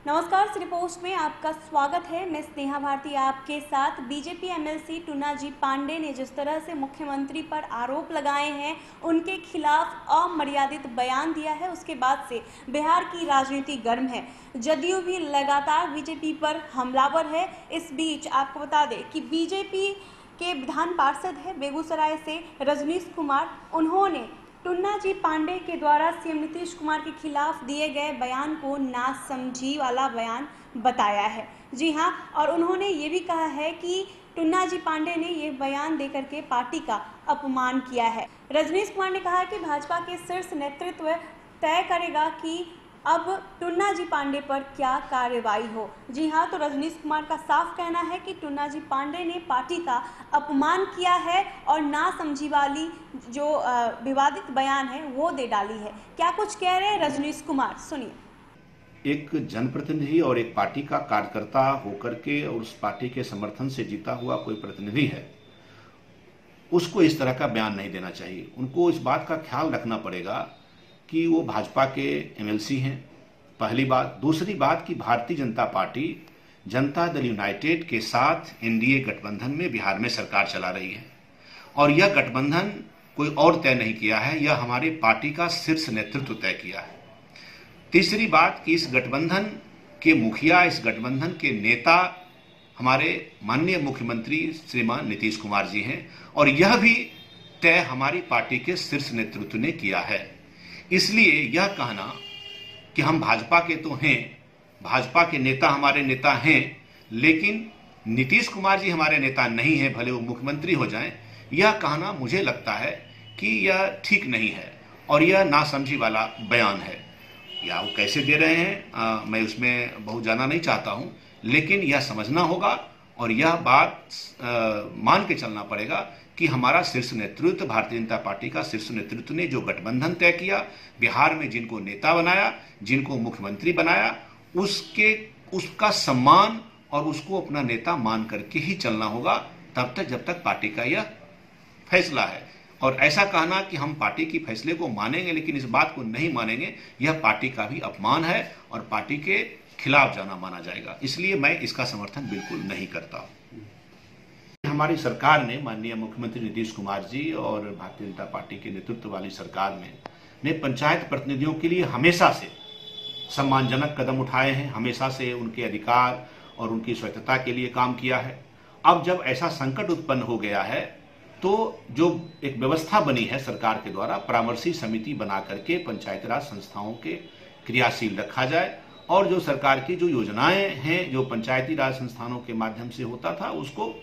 नमस्कार, city post में आपका स्वागत है। मैं स्नेहा भारती आपके साथ। बीजेपी एमएलसी टुन्ना जी पांडे ने जिस तरह से मुख्यमंत्री पर आरोप लगाए हैं, उनके खिलाफ अमर्यादित बयान दिया है, उसके बाद से बिहार की राजनीति गर्म है। जदयू भी लगातार बीजेपी पर हमलावर है। इस बीच आपको बता दें कि बीजेपी के विधान पार्षद है बेगूसराय से रजनीश कुमार, उन्होंने टुन्ना जी पांडे के द्वारा सीएम नीतीश कुमार के खिलाफ दिए गए बयान को नासमझी वाला बयान बताया है। जी हां, और उन्होंने ये भी कहा है कि टुन्ना जी पांडे ने ये बयान देकर के पार्टी का अपमान किया है। रजनीश कुमार ने कहा कि भाजपा के शीर्ष नेतृत्व तय करेगा कि अब टुन्ना जी पांडे पर क्या कार्रवाई हो। जी हां, तो रजनीश कुमार का साफ कहना है कि टुन्ना जी पांडे ने पार्टी का अपमान किया है और नासमझी वाली जो विवादित बयान है वो दे डाली है। क्या कुछ कह रहे हैं रजनीश कुमार, सुनिए। एक जनप्रतिनिधि और एक पार्टी का कार्यकर्ता होकर के और उस पार्टी के समर्थन से जीता हुआ कोई प्रतिनिधि है, उसको इस तरह का बयान नहीं देना चाहिए। उनको इस बात का ख्याल रखना पड़ेगा कि वो भाजपा के एमएलसी हैं, पहली बात। दूसरी बात कि भारतीय जनता पार्टी जनता दल यूनाइटेड के साथ एनडीए गठबंधन में बिहार में सरकार चला रही है और यह गठबंधन कोई और तय नहीं किया है, यह हमारी पार्टी का शीर्ष नेतृत्व तय किया है। तीसरी बात कि इस गठबंधन के मुखिया, इस गठबंधन के नेता हमारे माननीय मुख्यमंत्री श्रीमान नीतीश कुमार जी हैं और यह भी तय हमारी पार्टी के शीर्ष नेतृत्व ने किया है। इसलिए यह कहना कि हम भाजपा के तो हैं, भाजपा के नेता हमारे नेता हैं, लेकिन नीतीश कुमार जी हमारे नेता नहीं हैं, भले वो मुख्यमंत्री हो जाएं, यह कहना मुझे लगता है कि यह ठीक नहीं है और यह नासमझी वाला बयान है। या वो कैसे दे रहे हैं मैं उसमें बहुत जाना नहीं चाहता हूं, लेकिन यह समझना होगा और यह बात मान के चलना पड़ेगा कि हमारा शीर्ष नेतृत्व, भारतीय जनता पार्टी का शीर्ष नेतृत्व ने जो गठबंधन तय किया, बिहार में जिनको नेता बनाया, जिनको मुख्यमंत्री बनाया, उसका सम्मान और उसको अपना नेता मान करके ही चलना होगा, तब तक जब तक पार्टी का यह फैसला है। और ऐसा कहना कि हम पार्टी की फैसले को मानेंगे लेकिन इस बात को नहीं मानेंगे, यह पार्टी का भी अपमान है और पार्टी के खिलाफ जाना माना जाएगा। इसलिए मैं इसका समर्थन बिल्कुल नहीं करता। हमारी सरकार ने, माननीय मुख्यमंत्री नीतीश कुमार जी और भारतीय जनता पार्टी के नेतृत्व वाली सरकार ने पंचायत प्रतिनिधियों के लिए हमेशा से सम्मानजनक कदम उठाए हैं, हमेशा से उनके अधिकार और उनकी स्वायत्तता के लिए काम किया है। अब जब ऐसा संकट उत्पन्न हो गया है तो जो एक व्यवस्था बनी है सरकार के द्वारा, परामर्शी समिति बना करके पंचायती राज संस्थाओं के क्रियाशील रखा जाए और जो सरकार की जो योजनाएं हैं, जो पंचायती राज संस्थानों के माध्यम से होता था, उसको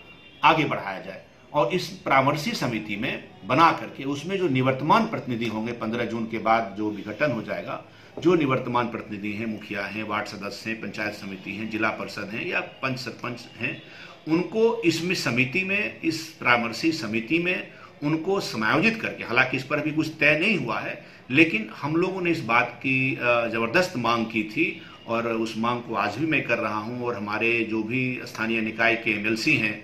आगे बढ़ाया जाए। और इस परामर्शी समिति में बना करके उसमें जो निवर्तमान प्रतिनिधि होंगे, 15 जून के बाद जो विघटन हो जाएगा, जो निवर्तमान प्रतिनिधि हैं, मुखिया हैं, वार्ड सदस्य हैं, पंचायत समिति हैं, जिला परिषद हैं या पंच सरपंच हैं, उनको इसमें समिति में, इस परामर्शी समिति में उनको समायोजित करके, हालांकि इस पर अभी कुछ तय नहीं हुआ है, लेकिन हम लोगों ने इस बात की जबरदस्त मांग की थी और उस मांग को आज भी मैं कर रहा हूं। और हमारे जो भी स्थानीय निकाय के एमएलसी हैं,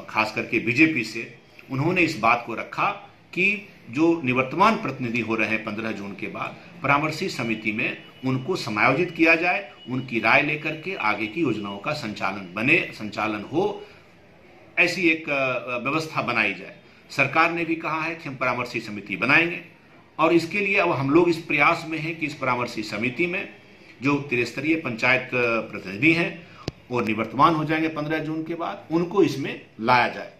खास करके बीजेपी से, उन्होंने इस बात को रखा कि जो निवर्तमान प्रतिनिधि हो रहे हैं 15 जून के बाद, परामर्शी समिति में उनको समायोजित किया जाए, उनकी राय लेकर के आगे की योजनाओं का संचालन हो, ऐसी एक व्यवस्था बनाई जाए। सरकार ने भी कहा है कि हम परामर्शी समिति बनाएंगे और इसके लिए अब हम लोग इस प्रयास में हैं कि इस परामर्शी समिति में जो त्रिस्तरीय पंचायत प्रतिनिधि हैं वो निवर्तमान हो जाएंगे 15 जून के बाद, उनको इसमें लाया जाए।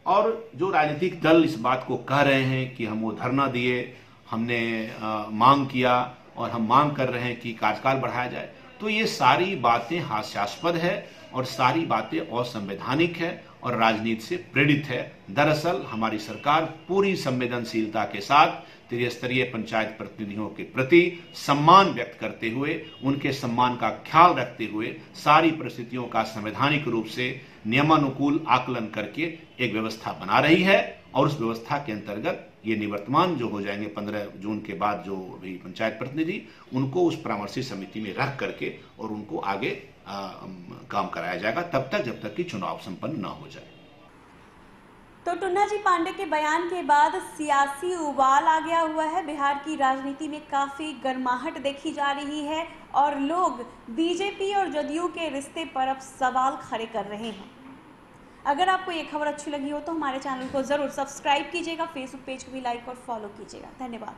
और जो राजनीतिक दल इस बात को कह रहे हैं कि हम वो धरना दिए, हमने मांग किया और हम मांग कर रहे हैं कि कार्यकाल बढ़ाया जाए, तो ये सारी बातें हास्यास्पद है और सारी बातें असंवैधानिक है और राजनीति से प्रेरित है। दरअसल हमारी सरकार पूरी संवेदनशीलता के साथ त्रिस्तरीय पंचायत प्रतिनिधियों के प्रति सम्मान व्यक्त करते हुए, उनके सम्मान का ख्याल रखते हुए, सारी परिस्थितियों का संवैधानिक रूप से नियमानुकूल आकलन करके एक व्यवस्था बना रही है और उस व्यवस्था के अंतर्गत ये निवर्तमान जो हो जाएंगे 15 जून के बाद जो भी पंचायत प्रतिनिधि, उनको उस परामर्शी समिति में रख करके और उनको आगे काम कराया जाएगा, तब तक जब तक कि चुनाव संपन्न न हो जाए। तो टुन्ना जी पांडे के बयान के बाद सियासी उबाल आ गया हुआ है। बिहार की राजनीति में काफ़ी गर्माहट देखी जा रही है और लोग बीजेपी और जदयू के रिश्ते पर अब सवाल खड़े कर रहे हैं। अगर आपको ये खबर अच्छी लगी हो तो हमारे चैनल को ज़रूर सब्सक्राइब कीजिएगा, फेसबुक पेज को भी लाइक और फॉलो कीजिएगा। धन्यवाद।